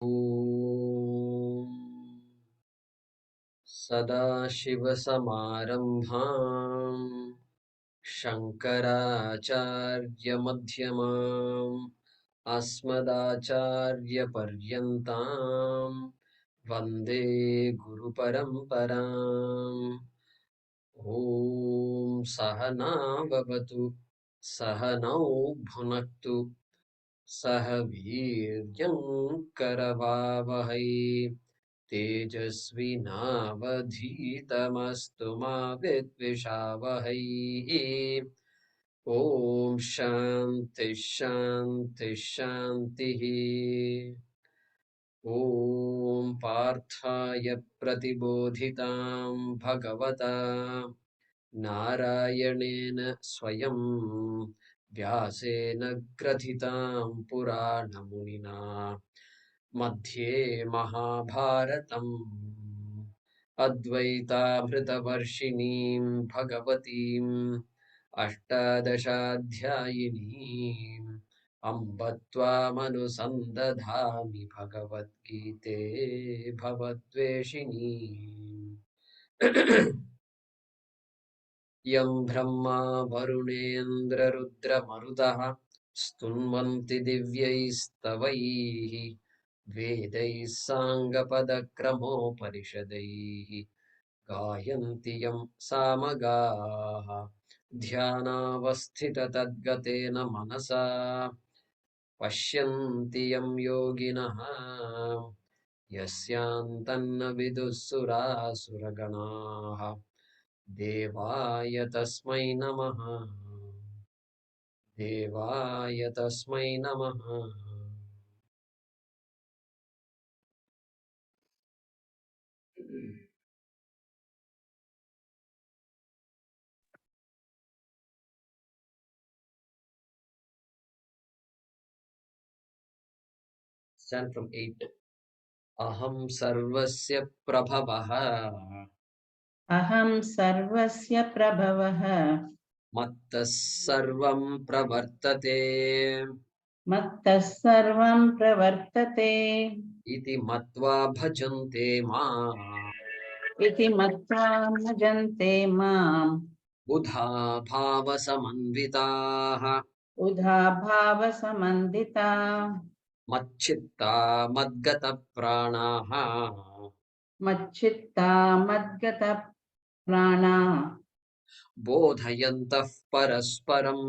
ॐ सदाशिवसमारम्भाम् शङ्कराचार्यमध्यमाम् अस्मदाचार्यपर्यन्ताम् वन्दे गुरुपरम्पराम्। ॐ सहना भवतु सहनौ भुनक्तु सह वीर्यं करवावहै तेजस्विनावधीतमस्तु मा विद्विषावहै। ॐ शान्ति शान्ति शान्तिः। ॐ पार्थाय प्रतिबोधितां भगवता नारायणेन स्वयं व्यासेन ग्रथितां पुराणमुनिना मध्ये महाभारतम् अद्वैतामृतवर्षिणीं भगवतीम् अष्टादशाध्यायिनीम् अम्ब त्वामनुसन्दधामि भगवद्गीते भवद्वेषिणी। यं ब्रह्मा वरुणेन्द्ररुद्रमरुतः स्तुन्वन्ति दिव्यैस्तवैः वेदैः साङ्गपदक्रमोपनिषदैः गायन्ति यं सामगाः ध्यानावस्थिततद्गतेन मनसा पश्यन्ति यं योगिनः यस्यान्तन्न विदुः सुरासुरगणाः देवाय तस्मै नमः देवाय तस्मै नमः। Stand from 8. अहं सर्वस्य प्रभवः अहं सर्वस्य प्रभवः मत्तः सर्वं प्रवर्तते मत्तः सर्वं प्रवर्तते इति मत्वा भजन्ते माम् इति मत्वा भजन्ते माम् बुधा भावसमन्विताः उधा भावसमन्विता मच्चित्ता मद्गतप्राणाः मच्चित्ता मद्गतप्राणा बोधयन्तः परस्परम्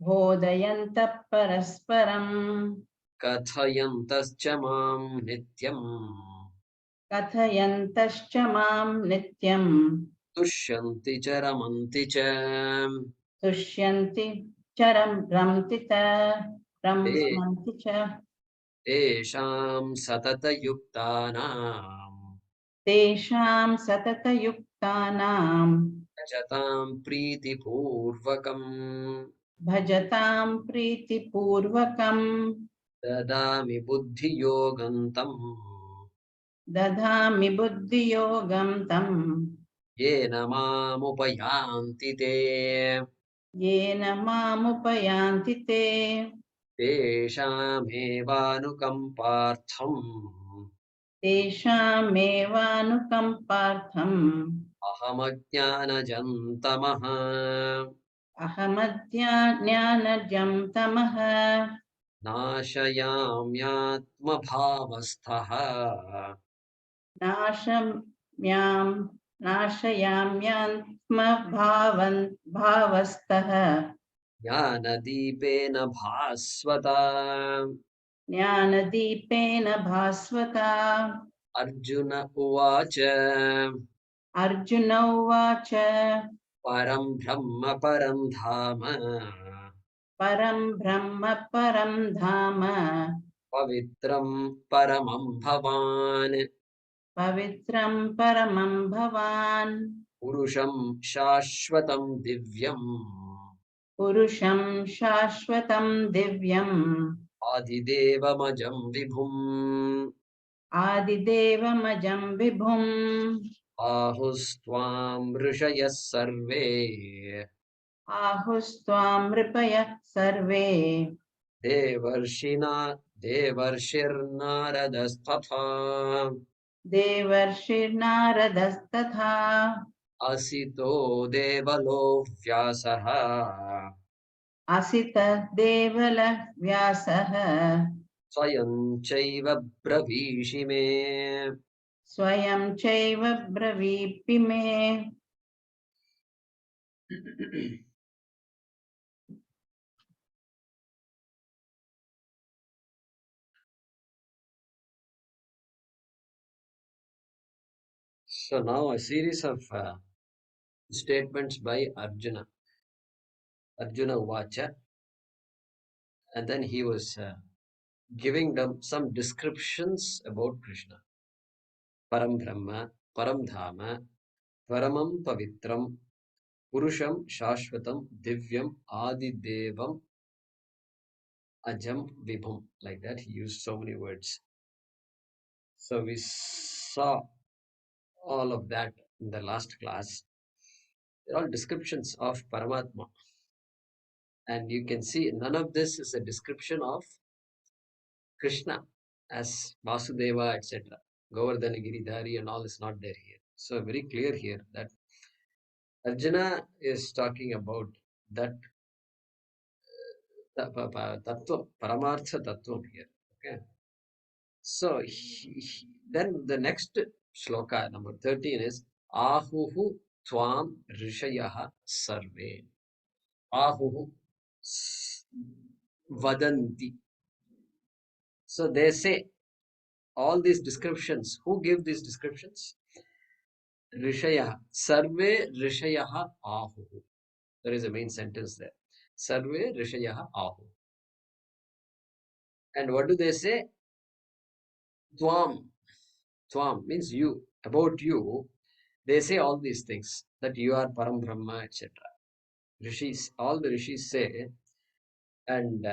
बोधयन्तः परस्परम् कथयन्तश्च माम् नित्यम् कथयन्तश्च माम् नित्यम् तुष्यन्ति च रमन्ति च तुष्यन्ति च रमन्ति च तेषां सततयुक्तानाम् तेषां सततयुक्तानां भजतां प्रीतिपूर्वकम् भजतां प्रीतिपूर्वकं ददामि बुद्धियोगन्तम् दधामि बुद्धियोगं तं येन मामुपयान्ति ते येन मामुपयान्ति ते तेषामेवानुकम्पार्थम् तेषामेवानुकम्पार्थम् अहमज्ञानजन्तमः अहमज्ञानजं तमः नाशयाम्यात्मभावस्थः नाशम्यां नाशयाम्यात्मभावस्तः ज्ञानदीपेन भास्वता ज्ञानदीपेन भास्वता अर्जुन उवाच अर्जुन उवाच परं ब्रह्म परं धाम परं ब्रह्म परं धाम पवित्रं परमं भवान् पवित्रं परमं भवान् पुरुषं शाश्वतं दिव्यम् पुरुषं शाश्वतं दिव्यम् आदिदेवमजं विभुम् आदिदेवमजं विभुम् आहुस्त्वां ऋषयः सर्वे आहुस्त्वां नृपयः सर्वे देवर्षिना देवर्षिर्नारदस्तथा देवर्षिर्नारदस्तथा असितो देवलो व्यासः असितः देवलः व्यासः स्वयं चैव ब्रवीषि मे. स्वयं चैव ब्रवीपि मे. So now a series of statements by Arjuna. Arjuna Vacha, and then he was giving them some descriptions about Krishna. Param Brahma, Param Dhama, Paramam Pavitram, Purusham Shashvatam, Divyam Adidevam, Ajam Vibhum. Like that, he used so many words. So we saw all of that in the last class. They're all descriptions of Paramatma. And you can see none of this is a description of Krishna as Vasudeva, etc. Govardhana Giridhari and all is not there here. So very clear here that Arjuna is talking about that tattva, paramartha tattva here. Okay. So then the next shloka, number 13 is Ahuhu Tvam Rishayaha Sarve. Ahuhu Vadanti. So they say all these descriptions. Who give these descriptions? Rishaya. Sarve Rishayaha Ahu. There is a main sentence there. Sarve Rishayaha Ahu. And what do they say? Tvam. Tvam means you. About you. They say all these things. That you are Param Brahma, etc. Rishis. All the Rishis say. And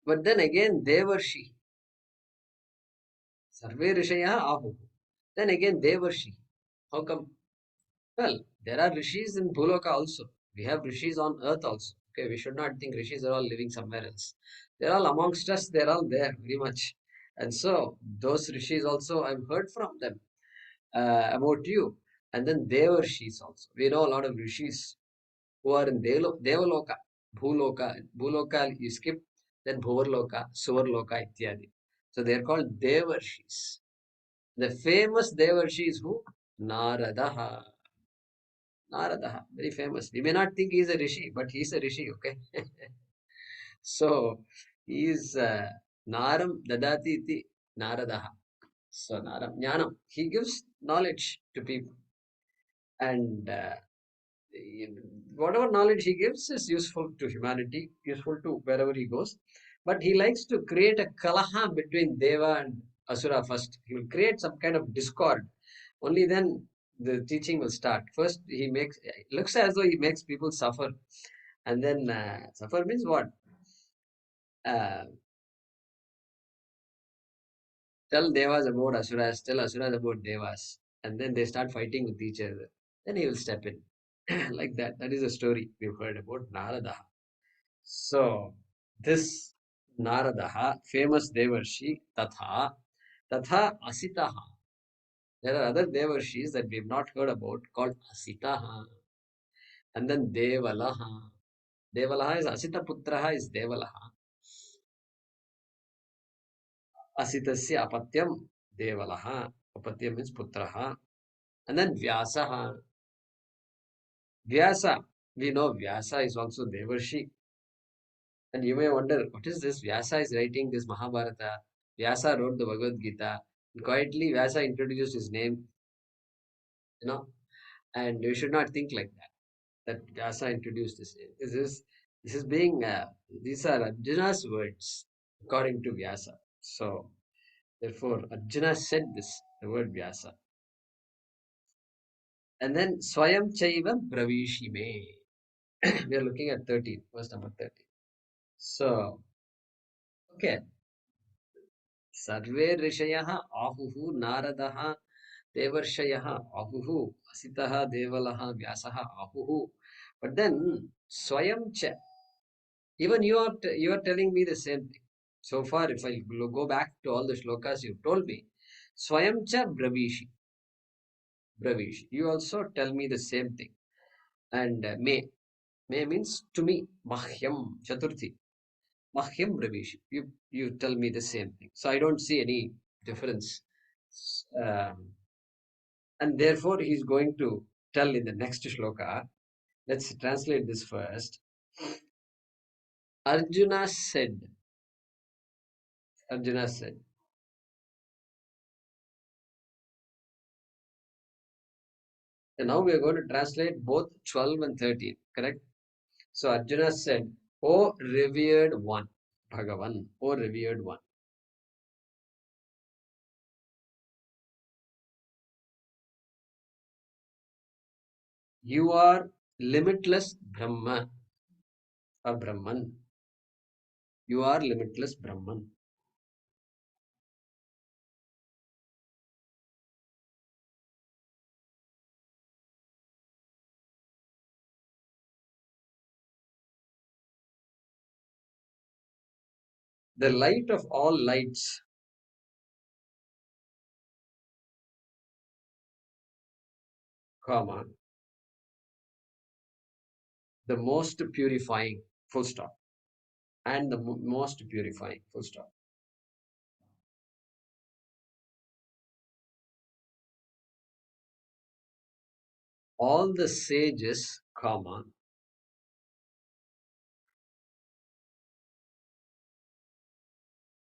but then again, Devarshi. Sarve Rishayaha Ahu. Then again, Devarshi. How come? Well, there are rishis in Bhuloka also. We have rishis on earth also. Okay, we should not think rishis are all living somewhere else. They're all amongst us, they're all there very much. And so, those rishis also, I've heard from them about you. And then Devarshis also. We know a lot of rishis who are in Devaloka, Bhuloka. Bhuloka, you skip, then Bhuvarloka, Suvarloka, Ityadi. So, they're called Devarshis. The famous Devarshi is who? Naradaha. Narada, very famous. We may not think he is a rishi, but he is a rishi, okay? So, he is Naram Dadati iti Naradaha. So, Naram Jnanam. He gives knowledge to people. And whatever knowledge he gives is useful to humanity, useful to wherever he goes. But he likes to create a kalaha between Deva and Asura first. He will create some kind of discord. Only then the teaching will start. First, he makes, it looks as though he makes people suffer. And then, suffer means what? Uh, tell Devas about Asuras, tell Asuras about Devas. And then they start fighting with each other. Then he will step in. Like that. That is a story we've heard about Narada. So, this Naradaha, famous Devarshi, Tatha Asitaha. There are other Devarshis that we've not heard about called Asitaha. And then Devalaha. Devalaha is Asita Putraha is Devalaha. Asitasya Apatyam Devalaha. Apatyam means Putraha. And then Vyasaha. Vyasa. We know Vyasa is also Devarshi. And you may wonder, what is this? Vyasa is writing this Mahabharata. Vyasa wrote the Bhagavad Gita. Quietly, Vyasa introduced his name, you know, and you should not think like that. That Vyasa introduced this name. This is being, these are Arjuna's words, according to Vyasa. So, therefore, Arjuna said this, the word Vyasa. And then, Swayam Chaiva Bravishi Me. We are looking at 13, verse number 13. So, okay. सर्वे ऋषयः आहुः नारदः देवर्षयः आहुः असितः देवलः व्यासः आहुः. But then स्वयं च, Even you are telling me the same thing. So far, if I go back to all the shlokas you told me, Swayamcha Bravish. You also tell me the same thing. And May means to me, Mahyam Chaturthi. Mahyam Bravish. You tell me the same thing. So I don't see any difference. Um, and therefore, he's going to tell in the next shloka. Let's translate this first. Arjuna said, Arjuna said, and now we are going to translate both 12 and 13, correct? So Arjuna said, O revered one, Bhagavan, O revered one, you are limitless Brahma, a Brahman. You are limitless Brahman. The light of all lights, comma, the most purifying, full stop, and the most purifying, full stop. All the sages, comma,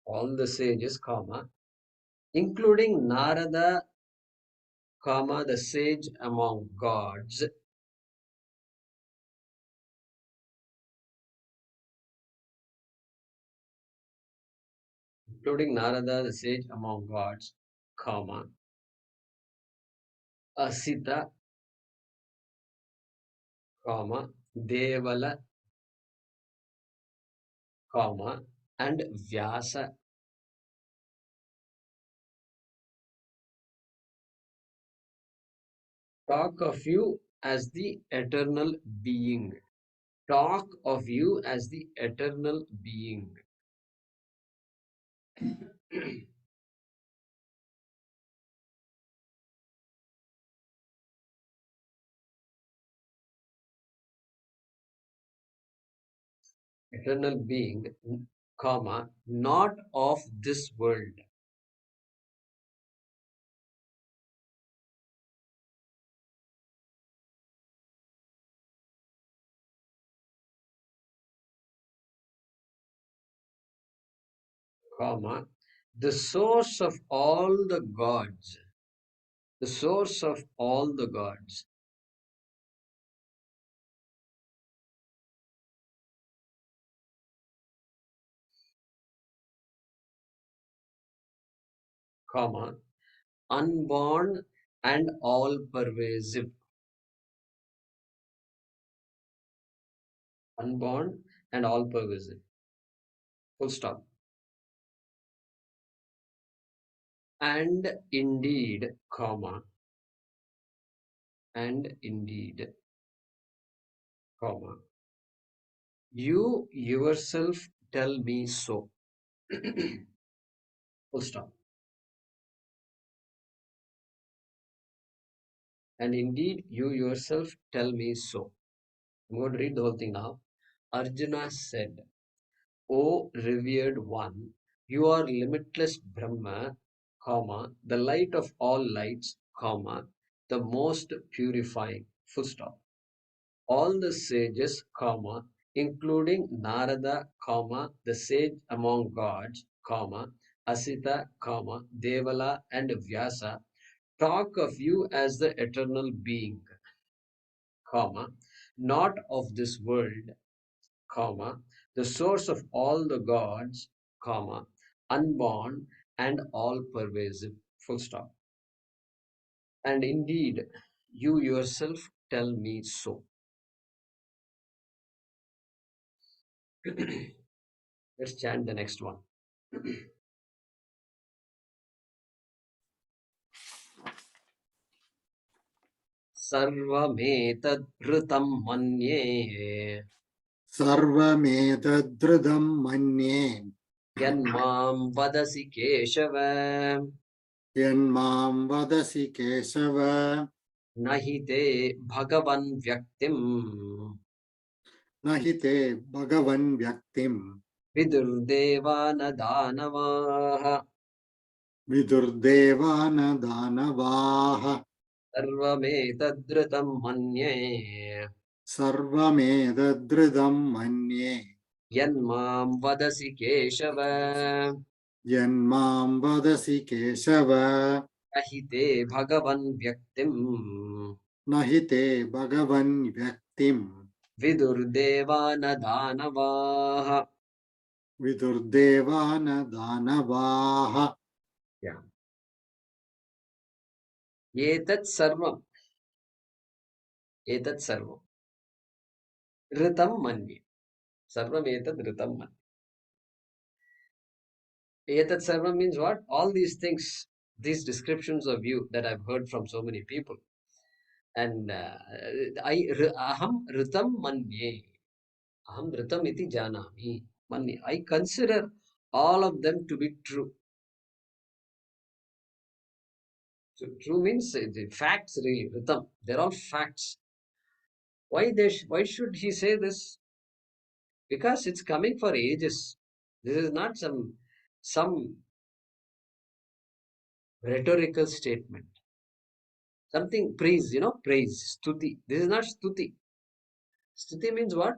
all the sages, comma, including Narada, comma, the sage among gods, including Narada, the sage among gods, comma, Asita, comma, Devala, comma, and Vyasa, talk of you as the eternal being. Talk of you as the eternal being. Eternal being, comma, not of this world, comma, the source of all the gods, the source of all the gods, comma, unborn and all pervasive, unborn and all pervasive, full stop. And indeed, comma, and indeed, comma, you yourself tell me so. Full stop. And indeed, you yourself tell me so. I'm going to read the whole thing now. Arjuna said, O revered one, you are limitless Brahma, comma, the light of all lights, comma, the most purifying, full stop. All the sages, comma, including Narada, comma, the sage among gods, comma, Asita, comma, Devala, and Vyasa, talk of you as the eternal being, comma, not of this world, comma, the source of all the gods, comma, unborn and all pervasive, full stop. And indeed, you yourself tell me so. Let's chant the next one. सर्वमेतद्भृतं मन्ये सर्वमेतद्धृतं मन्ये यन्मां वदसि केशव यन्मां वदसि केशव न हि ते भगवन् व्यक्तिम् न हि ते भगवन् व्यक्तिम् विदुर्देवा न दानवाः विदुर्देवा न दानवाः सर्वमेतद्रुतं मन्ये सर्वमेतद्धृतं मन्ये यन्मां वदसि केशव यन्मां वदसि केशव न हि ते भगवन् व्यक्तिम् न हि ते भगवन् व्यक्तिम् विदुर्देवा न दानवाः विदुर्देवा न दानवाः एतत् सर्वम् ऋतं मन्ये सर्वमेतद् ऋतं मन्ये Etat sarvam means what? All these things, these descriptions of you that I've heard from so many people. And aham ritam manye. Aham ritam iti janami. Manye. I consider all of them to be true. So true means the facts really. Ritam. They're all facts. Why should he say this? Because it's coming for ages. This is not some rhetorical statement. Something praise, praise, stuti. This is not stuti. Stuti means what?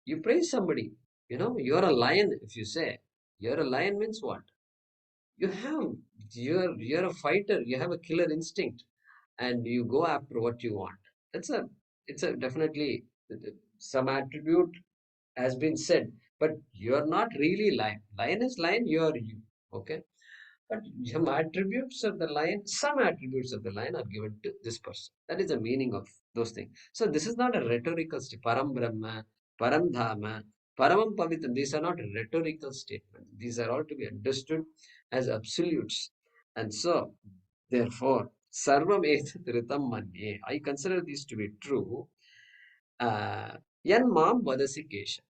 You praise somebody. You're a lion, if you say. You're a lion means what? You have, you're a fighter, you have a killer instinct, and you go after what you want. It's a definitely some attribute has been said, but you're not really lion. Lion is lion, you're you. Okay? But some attributes of the lion are given to this person. That is the meaning of those things. So this is not a rhetorical statement. Param Brahma, Param Dhama, Paramam Pavitam. These are not rhetorical statements. These are all to be understood as absolutes. And so, therefore, Sarvam Etat Ritam Manye. I consider these to be true. Yan Mam Vadasi Kesha,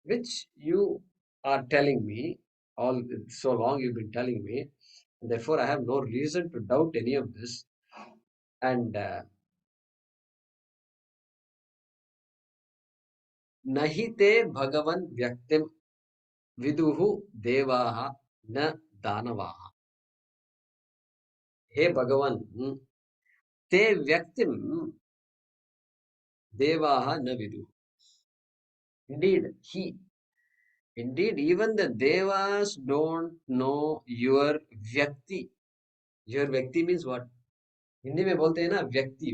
which you are telling me all so long you've been telling me. Therefore, I have no reason to doubt any of this. And Nahite Bhagavan Vyaktim Viduhu Devaha Na Danavaha. Hey Bhagavan, Te Vyaktim Devaha Na Viduhu. Indeed, even the Devas don't know your Vyakti. Your Vyakti means what? Hindi में बोलते हैं ना व्यक्ति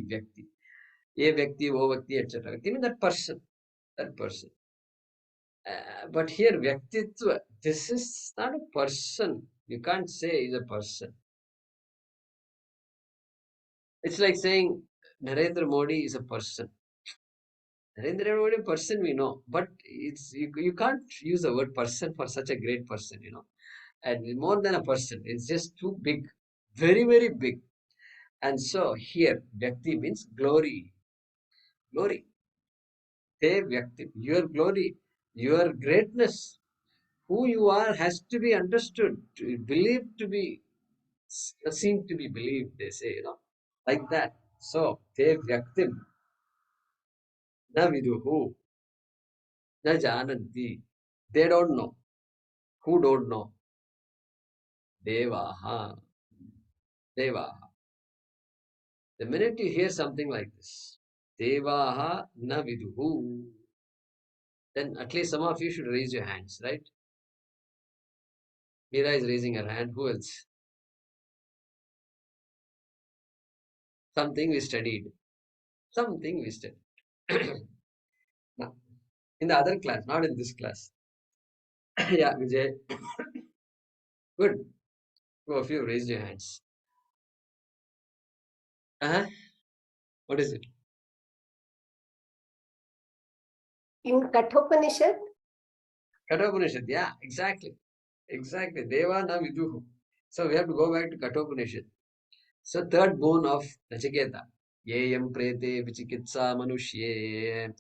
ये व्यक्ति वो व्यक्ति etc. व्यक्ति means that person. But here Vyaktitva, this is not a person. You can't say he's a person. It's like saying Narendra Modi is a person. Narendra Modi person we know, but you can't use the word person for such a great person, And more than a person, it's just too big, very, very big. And so here Vyakti means glory. Glory. Te Vyakti, your glory, your greatness, who you are has to be understood, believed to be seen to be believed, they say, like that. So, te vyaktim na viduhu na jananti. They don't know. Who don't know? Devaha. Devaha. The minute you hear something like this, Devaha na viduhu, then at least some of you should raise your hands, right? Mira is raising her hand. Who else? Something we studied. Something we studied. Now, in the other class, not in this class. Yeah, Vijay. Good. Two of you raised your hands. Uh-huh. What is it? In Kathopanishad? Kathopanishad. Yeah, exactly. Exactly. Deva na viduhu. So we have to go back to Kathopanishad. So third boon of Nachiketa. Yeyam prete vichikitsa manushye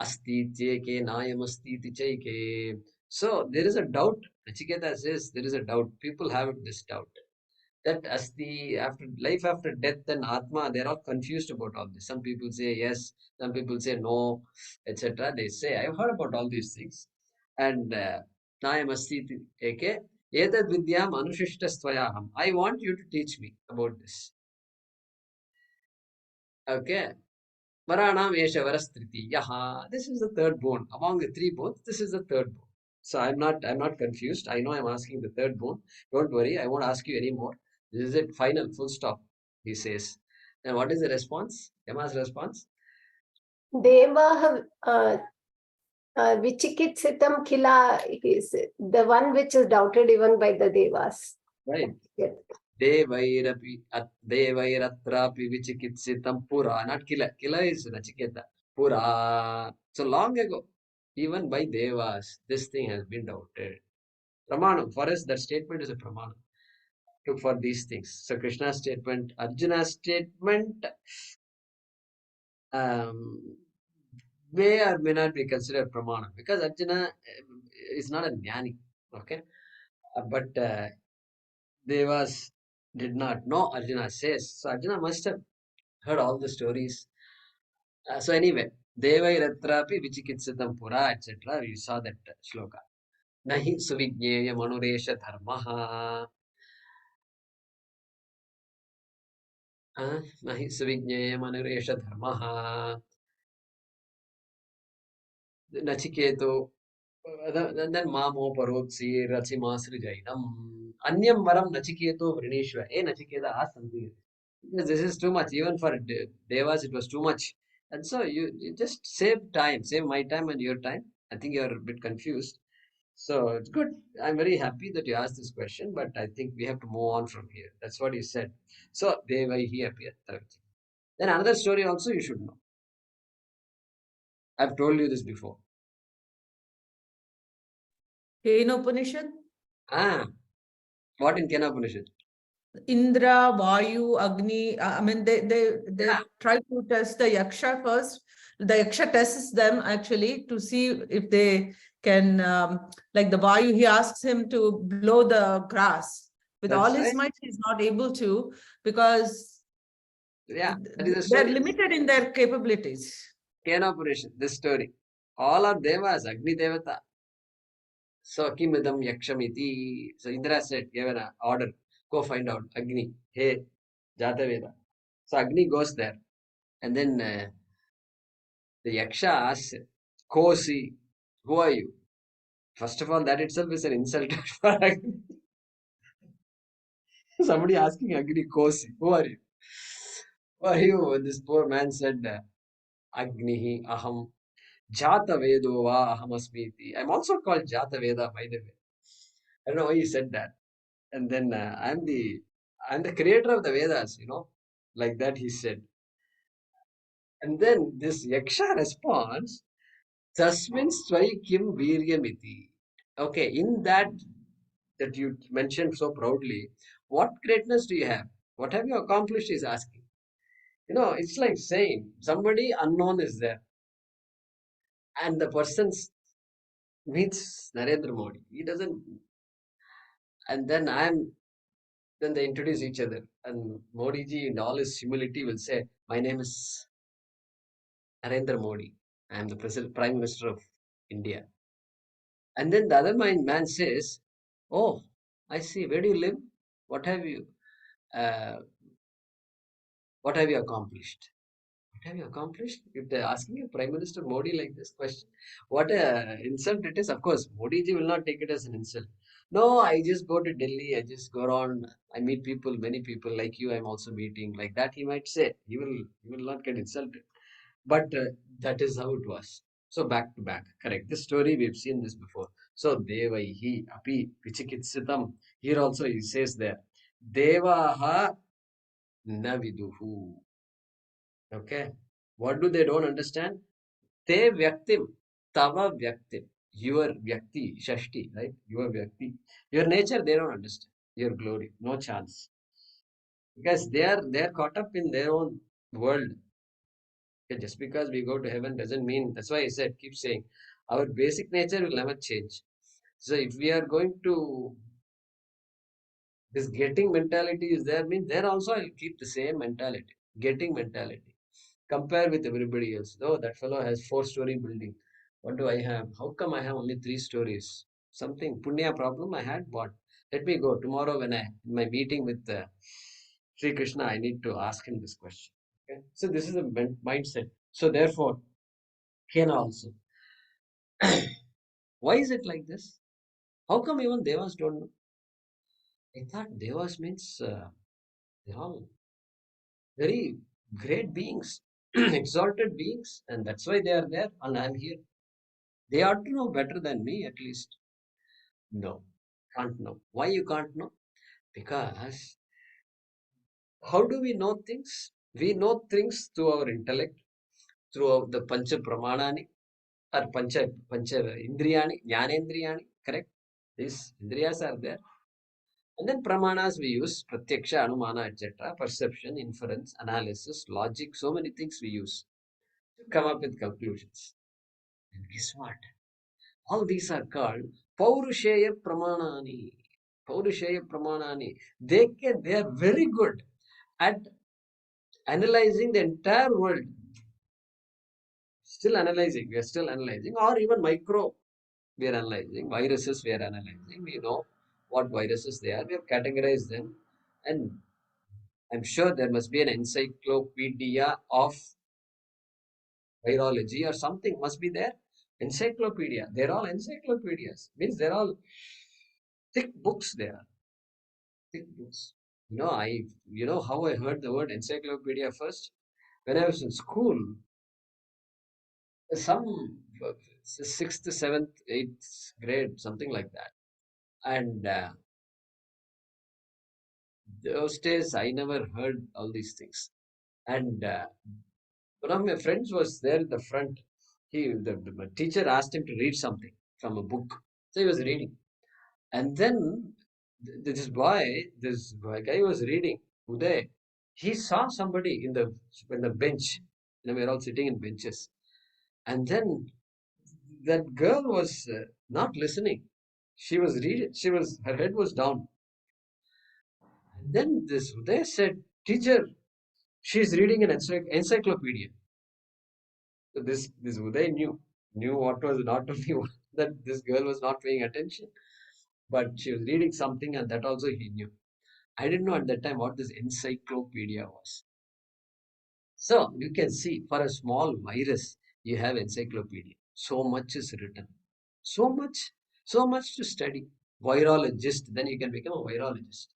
Asti cheke nayam asti chaike. So there is a doubt. Nachiketa says there is a doubt. People have this doubt that asti, after life after death and atma, they're all confused about all this. Some people say yes, some people say no, etc. They say, I've heard about all these things. And nayam asti eke etad vidyam anushishtastvayaham. I want you to teach me about this. Okay. Varanam Eshavarastriti. Yaha. This is the third bone. Among the three bones, this is the third bone. So I'm not confused. I know I'm asking the third bone. Don't worry, I won't ask you anymore. This is it. Final, full stop, he says. And what is the response? Yama's response? Devaha Vichikitsitam Kila is the one which is doubted even by the Devas. Right. Yeah. Devairatrapi vichikitsitam pura. Not kila. Kila is Nachiketa. Pura. So long ago, even by Devas, this thing has been doubted. Pramanam. For us, that statement is a pramanam for these things. So Krishna's statement, Arjuna's statement um, may or may not be considered pramana because Arjuna is not a jnani. Okay, but Devas did not know. Arjuna says so. Arjuna must have heard all the stories. So anyway, Devairatrapi vichikitsitam pura etc. We saw that shloka. Nahi suvigneya manuresha dharmaha. Nahi suvigneya manuresha dharmaha. Nachiketo. Then mamo parotsi rachimasri jainam. Anyam varam nachiketo vrineshva. Nachiketa asked something. Because this is too much. Even for devas, it was too much. And so you just save time, save my time and your time. I think you're a bit confused. So it's good. I'm very happy that you asked this question, but I think we have to move on from here. That's what he said. So Devaihi appeared. Then another story also you should know. I've told you this before. Kena Upanishad? What in Kena Upanishad? Indra, Vayu, Agni. I mean, they Yeah. try to test the Yaksha first. The Yaksha tests them actually to see if they can, like the Vayu, he asks him to blow the grass. With That's all his right. might, he's not able to because Yeah, that is the they're story. limited in their capabilities. Kena Upanishad, this story. All are devas, Agni Devata. So Kimidam Yakshamiti. So Indra said, gave an order, go find out Agni. Hey, Jataveda. So Agni goes there. And then the Yaksha asks, Kosi, who are you? First of all, that itself is an insult for Agni. Somebody asking Agni, Kosi, who are you? Who are you? And this poor man said, Agnihi Aham Jata Vedova Ahamasmiti. I'm also called Jata Veda, by the way. I don't know why he said that. And then I'm the creator of the Vedas, like that he said. And then this Yaksha responds, Tasmin Svai Kim Viryamiti. Okay, in that you mentioned so proudly, what greatness do you have? What have you accomplished? He's asking. It's like saying somebody unknown is there, and the person meets Narendra Modi. He doesn't, and then they introduce each other. And Modi ji, in all his humility, will say, my name is Narendra Modi. I am the Prime Minister of India. And then the other man says, oh, I see. Where do you live? What have you, uh, what have you accomplished? What have you accomplished? If they're asking you, Prime Minister Modi, like this question, what a insult it is. Of course, Modi ji will not take it as an insult. No, I just go to Delhi. I just go around. I meet people, many people like you. I'm also meeting. Like that, he might say. He will not get insulted. But that is how it was. So back to back, correct. This story we've seen this before. So Devaihi api vichikitsitam. Here also he says there, Devaha na viduhu. Okay. What do they don't understand? Te vyaktim, tava vyaktim. Your vyakti, shashti, right? Your vyakti. Your nature they don't understand. Your glory, no chance. Because they are caught up in their own world. Okay, just because we go to heaven doesn't mean, that's why I said, keep saying, our basic nature will never change. So if we are going to, this getting mentality is there, means there also I'll keep the same mentality, getting mentality. Compare with everybody else. Oh, that fellow has 4-story building. What do I have? How come I have only 3 stories? Something punya problem I had. What? Let me go tomorrow when in my meeting with Sri Krishna. I need to ask him this question. Okay, so this is a mindset. So therefore, here also, why is it like this? How come even devas don't know? I thought devas means they're all very great beings, exalted beings, and that's why they are there, and I'm here. They ought to know better than me, at least. No, can't know. Why you can't know? Because how do we know things? We know things through our intellect, through the Pancha Pramanani, or Pancha Indriyani, Jnanendriyani, correct? These Indriyas are there. And then Pramanas we use, Pratyaksha, Anumana, etc., perception, inference, analysis, logic, so many things we use to come up with conclusions. And guess what? All these are called Paurusheya Pramanani. Paurusheya Pramanani. They are very good at analyzing the entire world. Still analyzing, we are still analyzing, or even micro, we are analyzing. Viruses, we are analyzing. We know what viruses they are. We have categorized them. And I'm sure there must be an encyclopedia of virology or something must be there. Encyclopedia. They're all encyclopedias. Means they're all thick books there. Thick books. You know how I heard the word encyclopedia first? When I was in school, some sixth, seventh, eighth grade, something like that. And those days, I never heard all these things. And one of my friends was there in the front. The teacher asked him to read something from a book. So he was reading. And then this guy was reading, Uday. He saw somebody in the bench. We're all sitting in benches. And then that girl was not listening. She was reading. Her head was down. And then this Uday said, "Teacher, she's reading an encyclopedia." So this Uday knew what was not only that this girl was not paying attention, but she was reading something, and that also he knew. I didn't know at that time what this encyclopedia was. So you can see for a small virus, you have encyclopedia. So much is written. So much to study. Virologist, then you can become a virologist.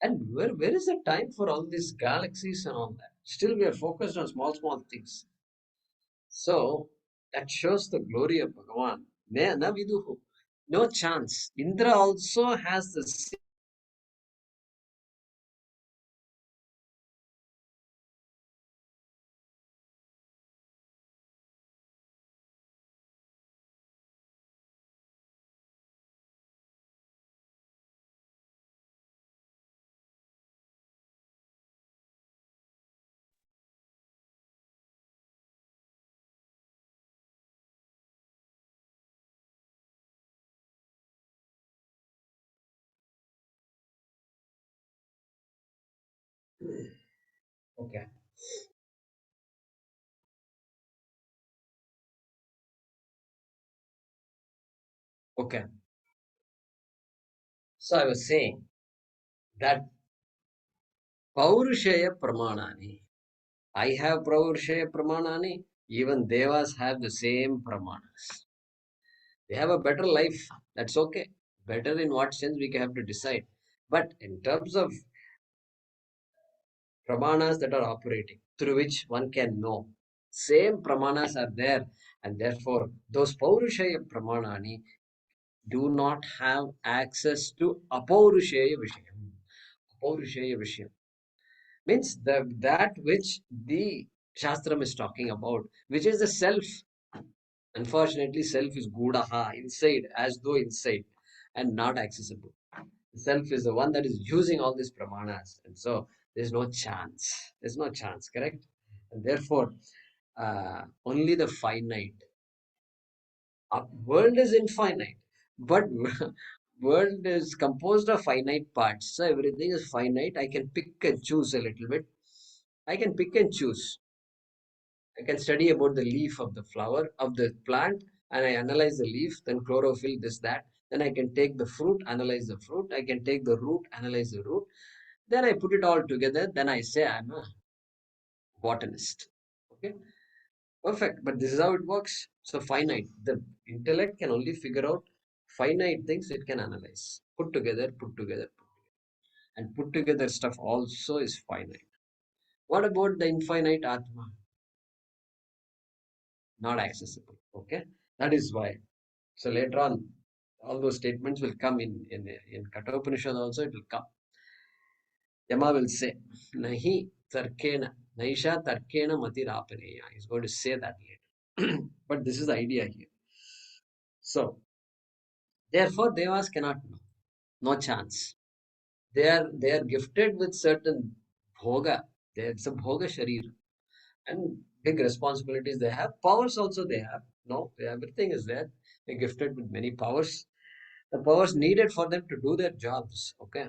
And where is the time for all these galaxies and all that? Still we are focused on small things. So that shows the glory of Bhagavan. Na viduhu. No chance. Indra also has the okay. Okay. So I was saying that Paurushaya Pramanani. I have Paurushaya Pramanani. Even Devas have the same Pramanas. They have a better life. That's okay. Better in what sense we have to decide. But in terms of Pramanas that are operating, through which one can know, same Pramanas are there. And therefore, those Paurushaya Pramanani do not have access to Apaurushaya Vishayam. Apaurushaya Vishayam means that which the Shastram is talking about, which is the self. Unfortunately, self is gudaha, inside, as though inside, and not accessible. Self is the one that is using all these pramanas, and so there's no chance. There's no chance, correct? And therefore, only the finite. Our world is infinite, but world is composed of finite parts. So everything is finite. I can pick and choose a little bit. I can pick and choose. I can study about the leaf of the flower of the plant and I analyze the leaf, then chlorophyll, this, that. Then I can take the fruit, analyze the fruit. I can take the root, analyze the root. Then I put it all together. Then I say I'm a botanist. Okay, perfect. But this is how it works. So finite. The intellect can only figure out finite things it can analyze. Put together, put together, put together. And put together stuff also is finite. What about the infinite Atma? Not accessible. Okay, that is why. So later on, all those statements will come in Kathopanishad also. It will come. Yama will say, "Nahi tarkena, naisha tarkena matirapaneya." He's going to say that later. But this is the idea here. So therefore, devas cannot know. No chance. They are gifted with certain bhoga. It's a bhoga sharir and big responsibilities they have. Powers also they have. No, everything is there. They're gifted with many powers. The powers needed for them to do their jobs. Okay.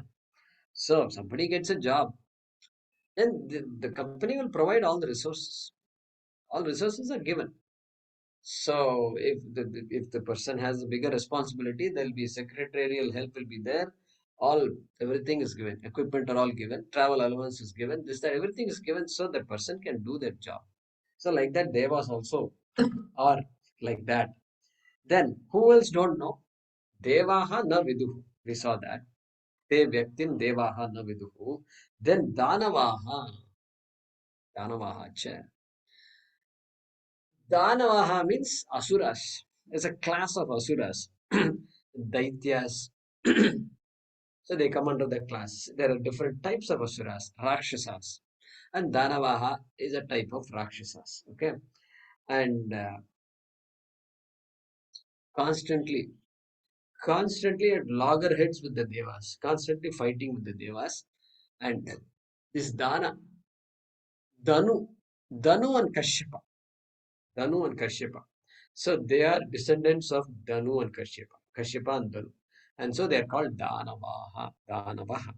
So if somebody gets a job, then the company will provide all the resources. All resources are given. So if the person has a bigger responsibility, there'll be secretarial help will be there. All everything is given. Equipment are all given. Travel allowance is given. This that everything is given so the person can do their job. So like that, devas also are like that. Then who else don't know? Devaha na viduhu. We saw that. Te vyaktim devaha na viduhu. Then danavaha. Danavaha cha. Danavaha means asuras. It's a class of asuras. Daityas. So they come under the class. There are different types of asuras, rakshasas. And Danavaha is a type of rakshasas. Okay. And constantly, constantly at loggerheads with the devas, constantly fighting with the devas. And this Danu, Danu and Kashyapa. Danu and Kashyapa. So they are descendants of Danu and Kashyapa. Kashyapa and Danu. And so they are called Danavaha. Danavaha.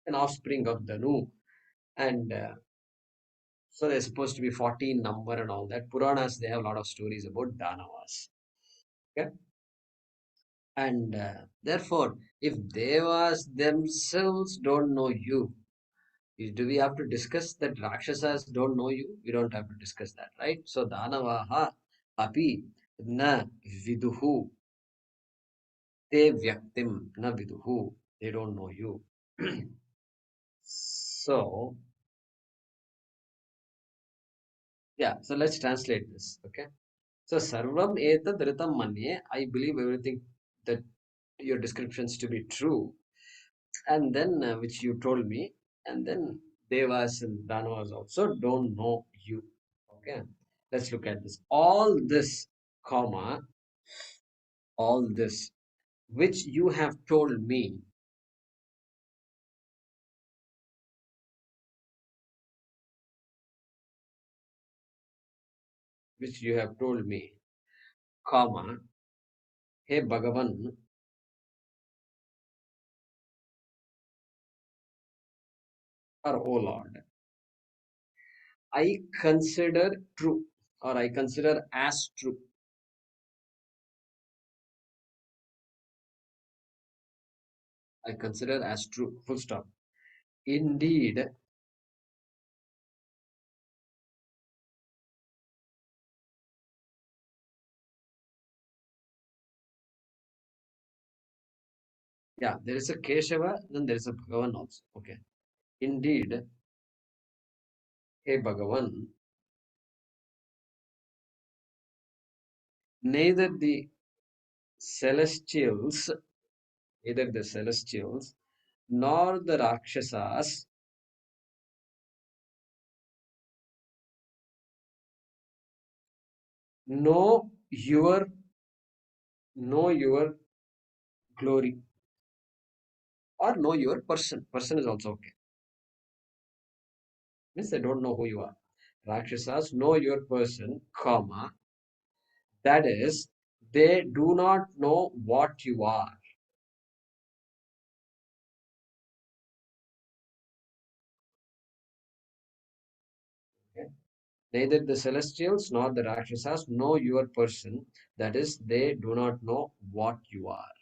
An offspring of Danu. And so they're supposed to be 14 number and all that. Puranas, they have a lot of stories about Danavas. Okay. And therefore, if Devas themselves don't know you, do we have to discuss that Rakshasas don't know you? We don't have to discuss that, right? So Danavaha api na viduhu te vyaktim na viduhu. They don't know you. So yeah, so let's translate this. Okay. So sarvam etad ritam manye. I believe everything that your descriptions to be true. And then which you told me, and then Devas and Danavas also don't know you. Okay, let's look at this. All this, comma, all this, which you have told me, which you have told me, comma, hey Bhagavan, or O Lord, I consider true, or I consider as true. I consider as true. Full stop. Indeed, yeah, there is a Keshava, then there is a Bhagavan also. Okay. Indeed, hey Bhagavan, neither the celestials, neither the celestials nor the Rakshasas know your glory or know your person. Person is also okay. Means they don't know who you are. Rakshasas know your person, comma, that is, they do not know what you are. Okay? Neither the celestials nor the Rakshasas know your person, that is, they do not know what you are.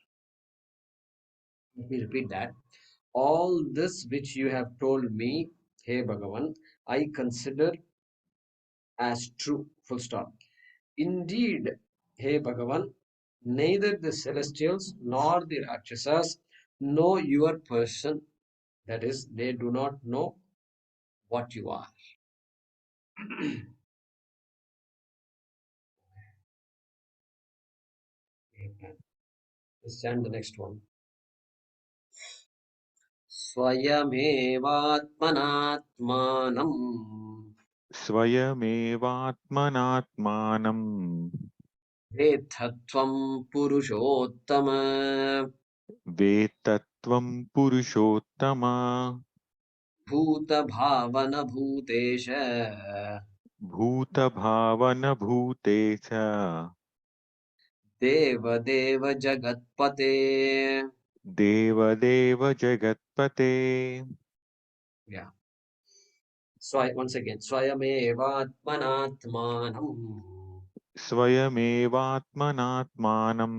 Let me repeat that. All this which you have told me, Hey Bhagavan, I consider as true, full stop. Indeed, Hey Bhagavan, neither the celestials nor the Rakshasas know your person, that is, they do not know what you are. Let's chant the next one. Swayamevātmanātmānam स्वयमेवात्मनात्मानं वेत्थत्वं पुरुषोत्तम वेत्तत्वं पुरुषोत्तमा भूतभावनभूतेश भूतभावनभूते च देवदेव जगत्पते. देवदेव जगत्पते Yeah. Once again, Swayamevātmanātmānam स्वयमेवात्मनात्मानं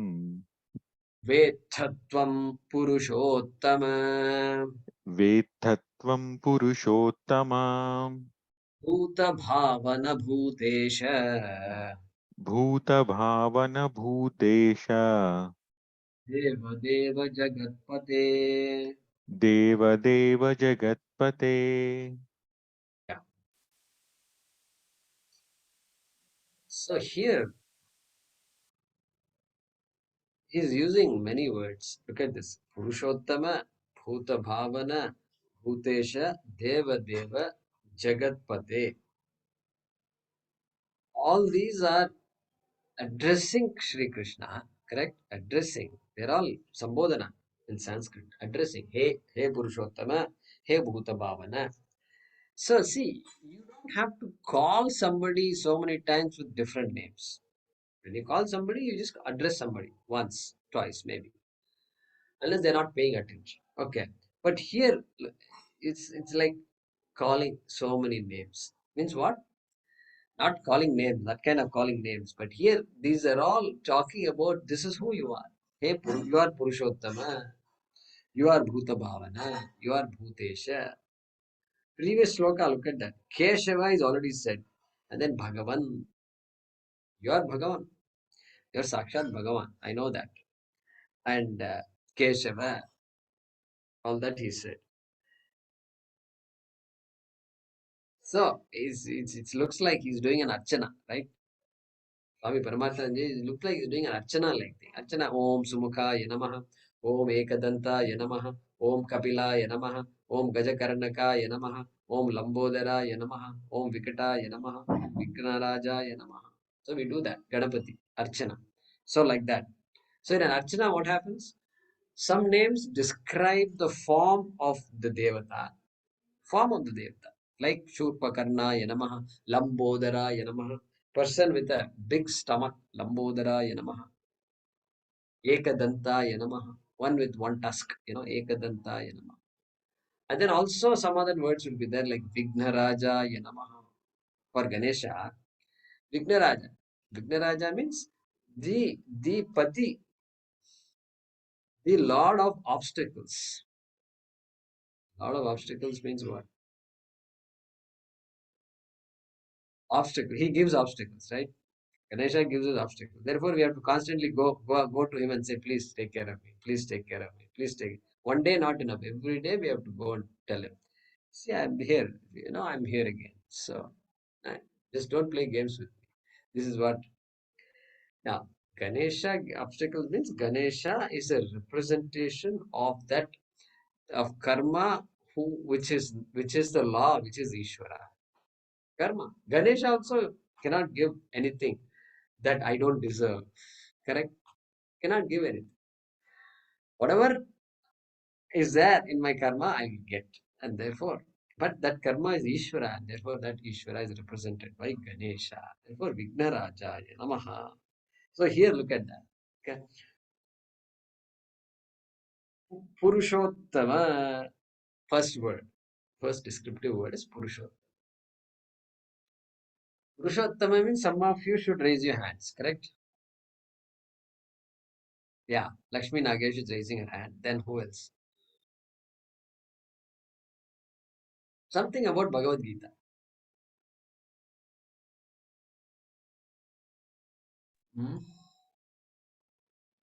वेत्थत्वं पुरुषोत्तम वेत्तत्वं पुरुषोत्तमा भूतभावनभूतेश भूतभावनभूतेश देवदेव जगत्पते. देवदेव जगत्पते. Yeah. So here he's using many words. Look at this. Purushottama, Bhuta Bhavana, Bhutesha, Deva Deva, Jagatpate. All these are addressing Sri Krishna, correct? Addressing. They're all Sambodhana in Sanskrit. Addressing. Hey, hey Purushottama, hey Bhuta Bhavana. So see, you don't have to call somebody so many times with different names. When you call somebody, you just address somebody once, twice, maybe. Unless they're not paying attention. Okay. But here it's like calling so many names. Means what? Not calling names, that kind of calling names. But here these are all talking about this is who you are. Hey, you are Purushottama, you are Bhuta Bhavana, you are Bhutesha. Previous sloka, look at that. Keshava is already said. And then Bhagavan, you are Bhagavan. You are Sakshat Bhagavan. I know that. And Keshava, all that he said. So it looks like he's doing an archana, right? Swami Paramatmanji looks like he's doing an archana like thing. Archana Om Sumukhaya Namaha, Om Ekadantaya Namaha, Om Kapilaya Namaha, Om Gajakarnakaya Namaha, Om Lambodharaya Namaha, Om Vikataya Namaha, Vignarajaya Namaha. So we do that, Ganapati, Archana. So like that. So in an Archana, what happens? Some names describe the form of the Devata, form of the Devata, like Shurpakarnaya Namaha, Lambodharaya Namaha, person with a big stomach, Lambodharaya Namaha, Ekadantaya Namaha, one with one tusk, Ekadantaya Namaha. And then also some other words will be there like Vignarajaya Namaha. For Ganesha, Vignaraja. Vignaraja means the Pati, the Lord of obstacles. Lord of obstacles means what? Obstacle. He gives obstacles, right? Ganesha gives us obstacles. Therefore, we have to constantly go to him and say, please take care of me. Please take care of me. Please take. One day not enough. Every day we have to go and tell him. See, I'm here. I'm here again. So just don't play games with me. This is what. Now, Ganesha obstacles means Ganesha is a representation of that of karma, which is the law, which is Ishvara. Karma. Ganesha also cannot give anything that I don't deserve. Correct? Cannot give anything. Whatever is there in my karma, I will get. And therefore, But that karma is Ishvara, and therefore that Ishvara is represented by Ganesha. Therefore, Vignarajaya Namaha. So here, look at that. Okay. Purushottama, first word, first descriptive word is Purushottama. Purushottama means some of you should raise your hands, correct? Yeah, Lakshmi Nagesh is raising her hand. Then who else? Something about Bhagavad Gita.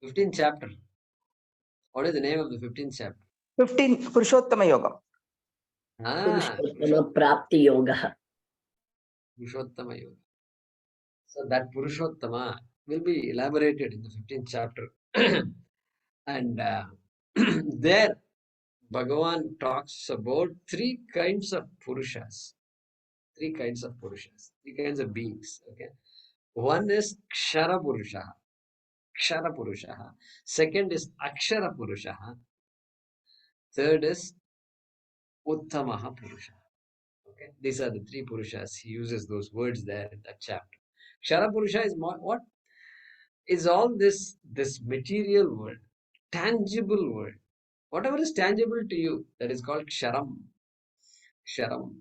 15th chapter. What is the name of the 15th chapter? 15 Purushottama Yoga. Purushottama Prapti Yoga. Purushottama Yoga. So that Purushottama will be elaborated in the 15th chapter. And there Bhagavan talks about three kinds of Purushas. Three kinds of Purushas. Three kinds of beings. Okay. One is Kshara Purusha. Kshara Purusha. Second is Akshara Purusha. Third is Uttamaha Purusha. Okay. These are the three Purushas. He uses those words there in that chapter. Kshara Purusha is what? Is all this material world, tangible world. Whatever is tangible to you, that is called Ksharam. Ksharam.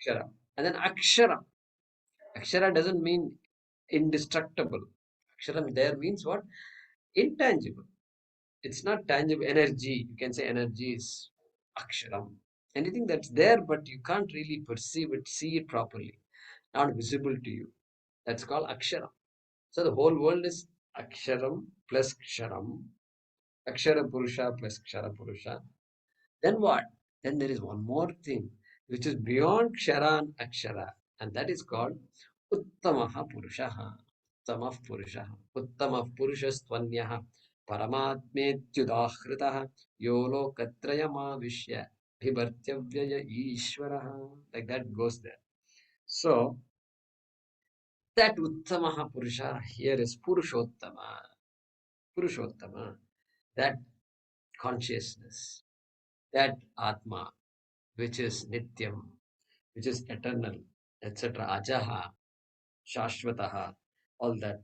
Ksharam. And then Aksharam. Akshara doesn't mean indestructible. Aksharam there means what? Intangible. It's not tangible. Energy. You can say energy is Aksharam. Anything that's there, but you can't really perceive it, see it properly. Not visible to you. That's called Aksharam. So the whole world is Aksharam plus Ksharam. Akshara Purusha plus Kshara Purusha. Then what? Then there is one more thing which is beyond Kshara and Akshara, and that is called Uttamaha Purushaha. Uttamaha Purushaha. Uttamaha Purushastvanyaha. Paramatmetyudahritaha. Yolo Katrayama Vishya. Bhibartyavyaya Ishvaraha. Like that goes there. So, that Uttamaha Purusha here is Purushottama. Purushottama. That consciousness. That Atma, which is Nityam, which is eternal, etc. Ajaha, Shashvataha, all that,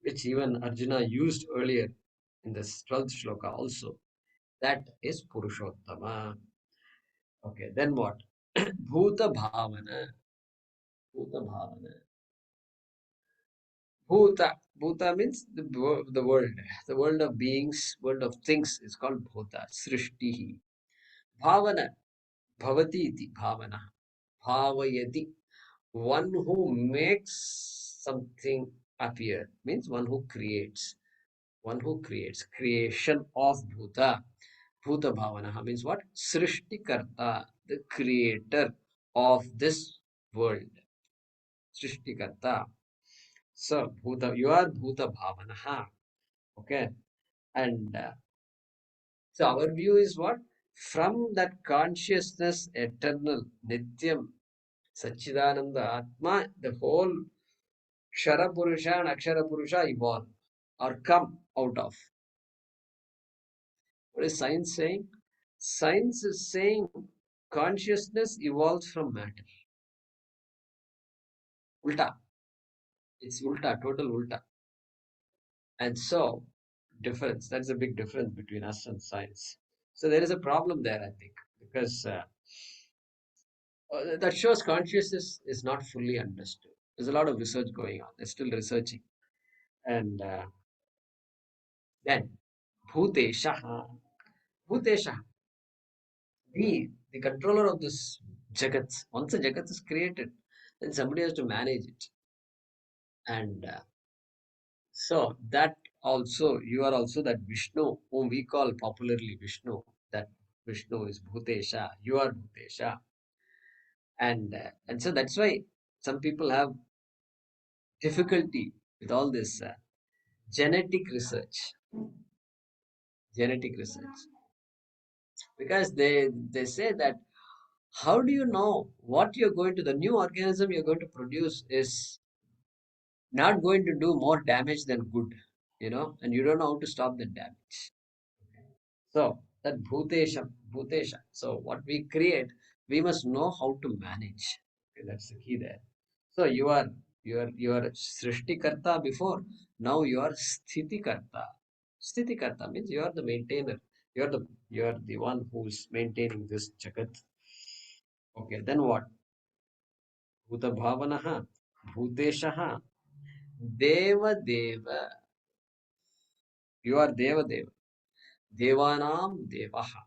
which even Arjuna used earlier in this 12th shloka also. That is Purushottama. Okay, then what? Bhuta Bhavana. Bhuta Bhavana. Bhuta. Bhuta means the world. The world of beings, world of things is called Bhuta. Srishtihi. Bhavana. Bhavati iti bhavana. Bhavayati. One who makes something appear means one who creates. One who creates. Creation of Bhuta. Bhuta Bhavanaha means what? Srishtikarta, the creator of this world. Srishtikarta. So, Bhuta, you are Bhuta Bhavanaha. Okay. And so our view is what? From that consciousness, eternal, Nityam, Sachidananda Atma, the whole Kshara Purusha and Akshara Purusha evolve or come out of. What is science saying? Science is saying consciousness evolves from matter. Ulta. It's ulta, total ulta. And so, difference. That's a big difference between us and science. So there is a problem there, I think, because that shows consciousness is not fully understood. There's a lot of research going on. They're still researching. And then, Bhutesha. Bhutesha. The controller of this Jagat. Once the Jagat is created, then somebody has to manage it. And so that also, you are also that Vishnu, whom we call popularly Vishnu. That Vishnu is Bhutesha. You are Bhutesha. And so that's why some people have difficulty with all this genetic research. Genetic research. Because they say that how do you know what you're going to, the new organism you're going to produce is not going to do more damage than good, and you don't know how to stop the damage. So that Bhutesha. So what we create, We must know how to manage. Okay, that's the key there. So you are Srishtikarta before. Now you are Sthitikarta. Sthitikarta means you are the maintainer. You are the one who's maintaining this Jagat. Okay, then what? Bhuta Bhavanaha, Bhuteshaha, Deva Deva. You are Deva Deva. Devanam Devaha.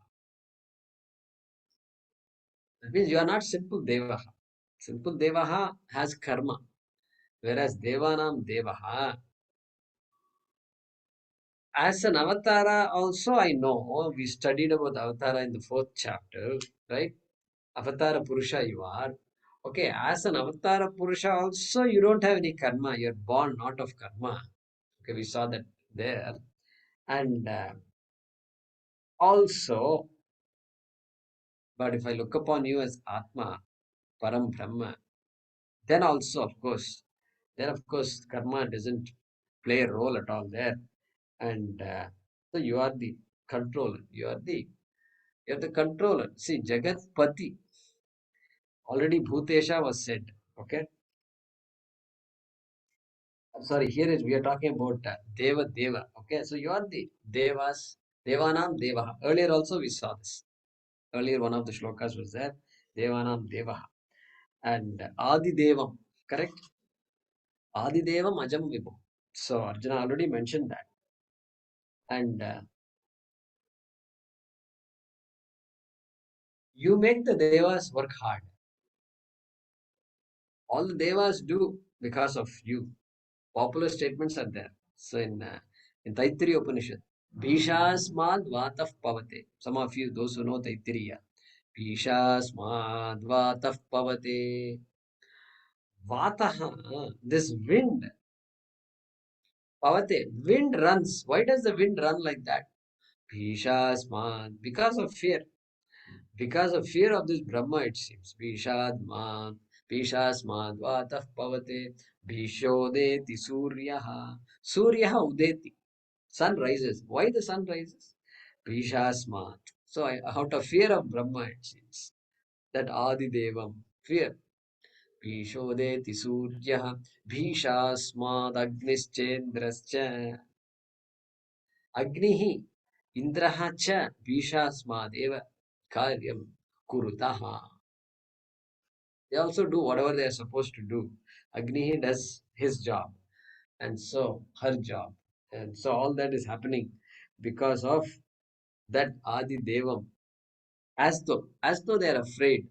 That means you are not simple Devaha. Simple Devaha has karma, whereas Devanam Devaha, as an avatara, also I know we studied about avatara in the 4th chapter, right? Avatara Purusha you are. Okay, as an avatara Purusha, also you don't have any karma. You're born not of karma. Okay, we saw that there. And also, but if I look upon you as Atma, Param Brahma, then also, of course, karma doesn't play a role at all there. And so you are the controller. You're the controller. See, Jagat Pati. Already Bhutesha was said. Okay. Sorry, here is we are talking about Deva Deva. Okay, so you are the Devas, Devanam Devaha. Earlier also we saw this. Earlier one of the shlokas was there, Devanam Devaha. And Adi Devam, correct? Adi Devam Ajam Vibhu. So Arjuna already mentioned that. And you make the Devas work hard. All the Devas do because of you. Popular statements are there. So in Taittiriya Upanishad, Bhishasmad Vataf Pavate. Some of you, those who know Taittiriya, Bhishasmad Vataf Pavate. Vataha, this wind, Pavate, wind runs. Why does the wind run like that? Bhishasmad, because of fear. Because of fear of this Brahma, it seems. Bhishadman, Bhishasmad Vataf Pavate, Bhishodeti Suryaha. Suryaha Udeti. Sun rises. Why the sun rises? Bhishasmat. So out of fear of Brahma, it seems. That Adi Devam. Fear. Bhishodeti Suryaha. Bhishasmad Agnischendrascha. Agnihi. Indraha cha. Bhishasmad eva. Karyam Kurutaha. They also do whatever they are supposed to do. Agni does his job, and so her job. And so all that is happening because of that Adi Devam, as though they are afraid.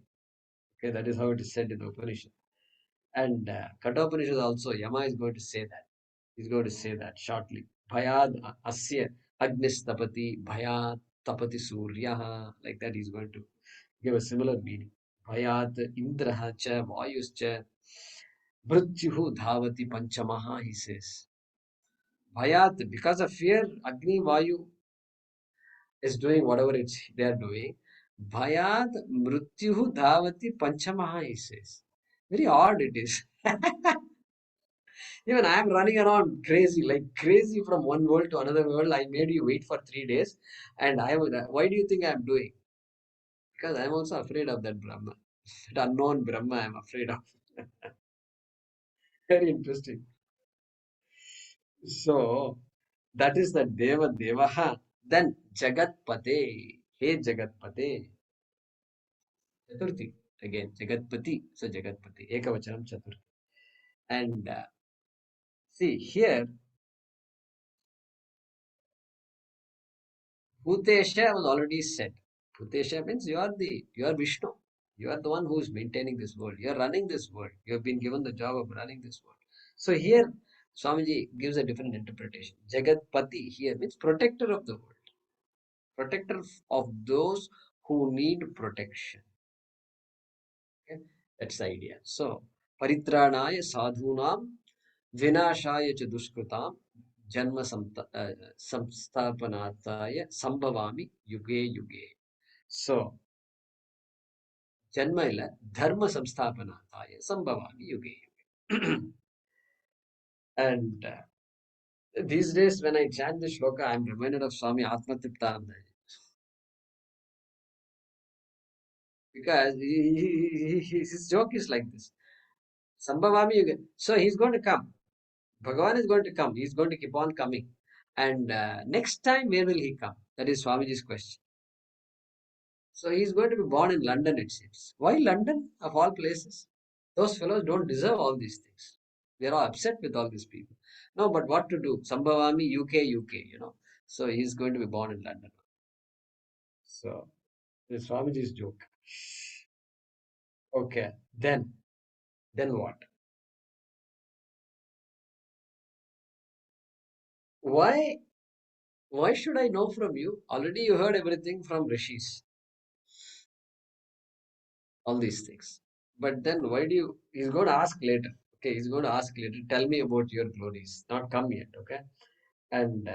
Okay, that is how it is said in the Upanishad. And Kathopanishad also, Yama is going to say that. He's going to say that shortly. Bhayad asya agnis tapati, bhayat tapati suryaha. Like that, he's going to give a similar meaning. Bhayat indraha cha vayuscha mrityuhu dhavati panchamaha, he says. Bhayat, because of fear, Agni Vayu is doing whatever they are doing. Bhayat mrityuhu dhavati panchamaha, he says. Very odd it is. Even I am running around crazy, like crazy from one world to another world. I made you wait for 3 days. And why do you think I am doing? Because I am also afraid of that Brahma. That unknown Brahma I am afraid of. Very interesting. So that is the Deva Devaha. Then Jagat Pate. Hey Jagat Pate. Chaturthi. Again, Jagatpati. So Jagatpati. Ekavachanam Chaturthi. And see here, Bhutesha was already said. Bhutesha means you are Vishnu. You are the one who is maintaining this world. You are running this world. You have been given the job of running this world. So here, Swamiji gives a different interpretation. Jagatpati here means protector of the world. Protector of those who need protection. Okay? That's the idea. So, Paritranaya sadhunam vinashaya cha dushkritam janma samsthapanataya sambhavami yuge yuge. So, janma illa dharma samsthapanataya sambhavami yuge yuge. And these days when I chant the shloka, I am reminded of Swami Atmatiptananda. because his joke is like this. Sambhavami Yuga. So he's going to come. Bhagavan is going to come. He's going to keep on coming. And next time, where will he come? That is Swamiji's question. So he's going to be born in London, it seems. Why London, of all places? Those fellows don't deserve all these things. They are all upset with all these people. No, but what to do? Sambhavami, UK. So he's going to be born in London. So this is Swamiji's joke. Okay, then what? Why should I know from you? Already you heard everything from rishis, all these things. But then why do you? He's going to ask later. Okay, he's going to ask later. Tell me about your glories. Not come yet. Okay, and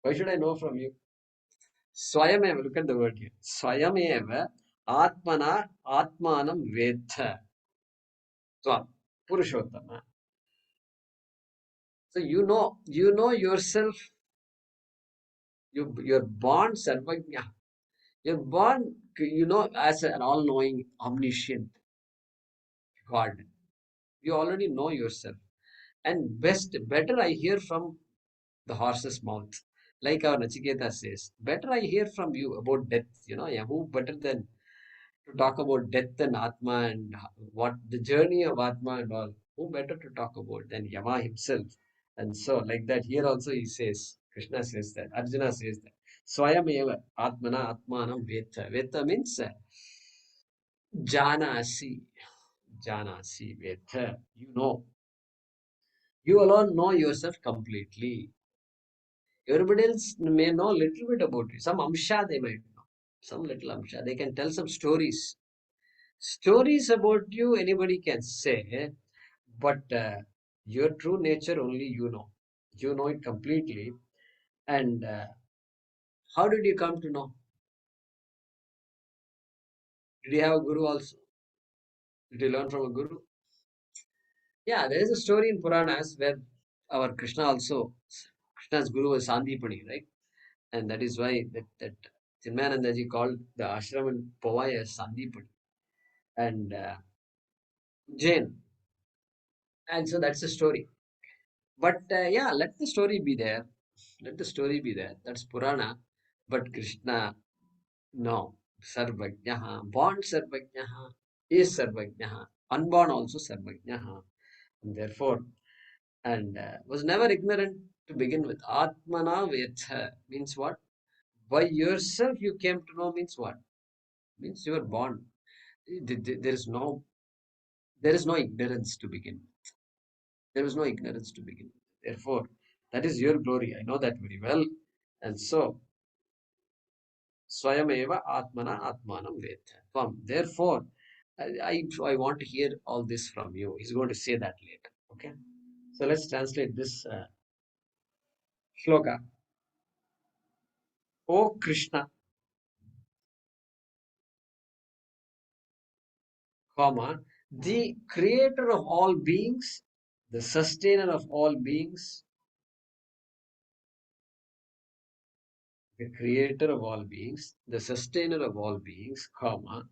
why should I know from you? Swayameva. Look at the word here. Swayameva atmana atmanam vetha. Swa Purushottama. So you know yourself. You're born sarvajna. You're born, as an all-knowing, omniscient God. You already know yourself. And better I hear from the horse's mouth. Like our Nachiketa says, better I hear from you about death. Yeah, who better than to talk about death and Atma and what the journey of Atma and all. Who better to talk about than Yama himself? And so, like that, here also he says, Krishna says that, Arjuna says that. Swayameva Atmana Atmanam Veta. Veta means Janasi. Janasi Veta. You alone know yourself completely. Everybody else may know a little bit about you. Some amsha they might know. Some little amsha. They can tell some stories. Stories about you, anybody can say, but your true nature only you know. You know it completely. And how did you come to know? Did you have a guru also? Did you learn from a guru? Yeah, there is a story in Puranas where our Krishna also, Krishna's guru was Sandipani, right? And that is why that Chinmayanandaji called the ashram in Powai as Sandipani and Jain. And so that's the story. But yeah, let the story be there. Let the story be there. That's Purana. But Krishna, no. Sarvajnaha. Born Sarvajnaha is Sarvajnaha. Unborn also Sarvajnaha. And therefore, and was never ignorant to begin with. Atmana Vetha means what? By yourself you came to know means what? Means you were born. There is no ignorance to begin with. There is no ignorance to begin with. Therefore, that is your glory. I know that very well. And so, Swayameva Atmana Atmanam Vetha. Therefore, I want to hear all this from you. He's going to say that later. Okay. So let's translate this shloka. O Krishna, comma, the creator of all beings, the sustainer of all beings, the creator of all beings, the sustainer of all beings, comma,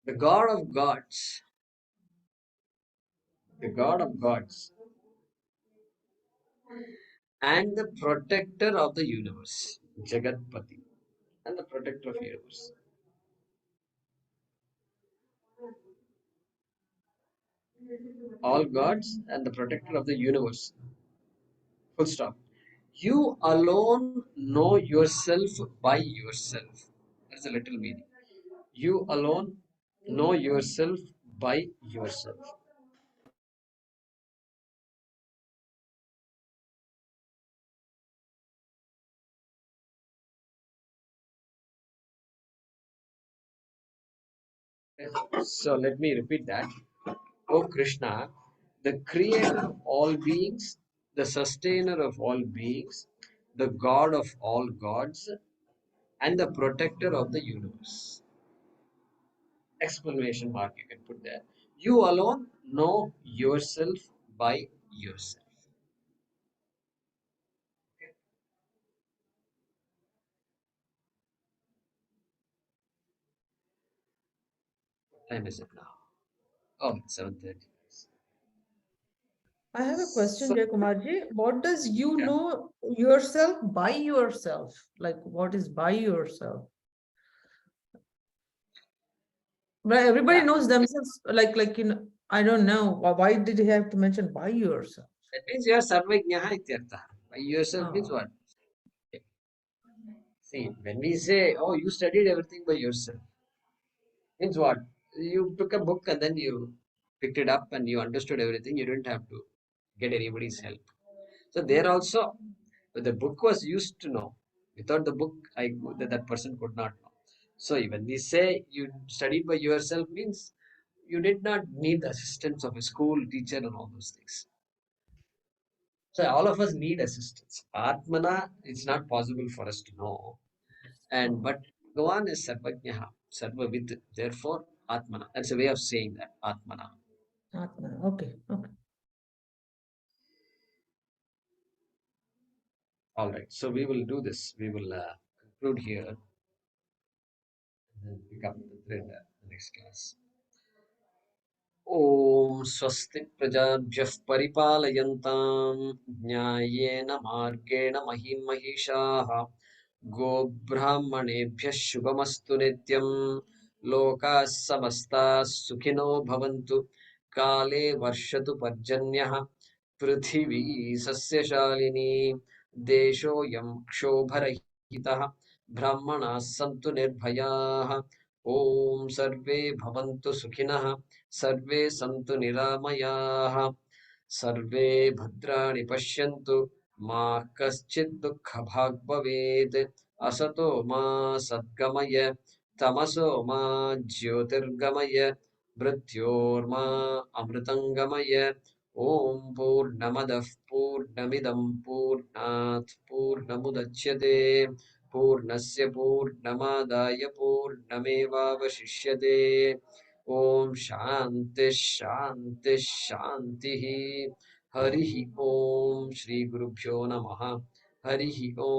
the God of gods, the God of gods, and the protector of the universe, Jagatpati, and the protector of the universe. All gods and the protector of the universe. Full stop. You alone know yourself by yourself. That's a little meaning. You alone know yourself by yourself. So let me repeat that. O Krishna, the creator of all beings, the sustainer of all beings, the God of all gods, and the protector of the universe. Exclamation mark you can put there. You alone know yourself by yourself. time is it now? Oh, 7:30. I have a question, So, Jaykumarji. What does you yeah. know yourself by yourself? Like, what is by yourself? Right, everybody Yeah, knows themselves. I don't know. Why did he have to mention by yourself? that means you are sarvajnaha ityartha. By yourself means Oh, what? See, when we say, oh, you studied everything by yourself, means what? You took a book and then you picked it up and you understood everything. You didn't have to get anybody's help. So there also, the book was used to know. Without the book, that person could not know. So when we say you studied by yourself means you did not need the assistance of a school teacher and all those things. So all of us need assistance. Atmana, it's not possible for us to know. And but Bhagavan is Sarvajnaha, Sarvavid. Therefore, Atmana. That's a way of saying that, Atmana. Atma. Okay, okay. All right. So we will do this. We will conclude here and then pick up the thread the next class. ॐ स्वस्ति प्रजाभ्यः परिपालयन्तां न्याय्येन मार्गेण महीं महिषाः गोब्राह्मणेभ्यः शुभमस्तु नित्यं लोकाः समस्ताः सुखिनो भवन्तु काले वर्षतु पर्जन्यः पृथिवी सस्यशालिनी देशोऽयं क्षोभरहितः ब्राह्मणाः सन्तु निर्भयाः ॐ सर्वे भवन्तु सुखिनः सर्वे सन्तु निरामयाः सर्वे भद्राणि पश्यन्तु मा कश्चित् दुःखभाग् भवेत् असतो मा सद्गमय तमसो मा ज्योतिर्गमय मृत्योर्मा अमृतङ्गमय ॐ पूर्णमदः पूर्णमिदं पूर्णात् पूर्णमुदच्यते पूर्णस्य पूर्णमादाय पूर्णमेवावशिष्यते ॐ शान्ति शान्ति शान्तिः हरिः ॐ श्रीगुरुभ्यो नमः हरिः ॐ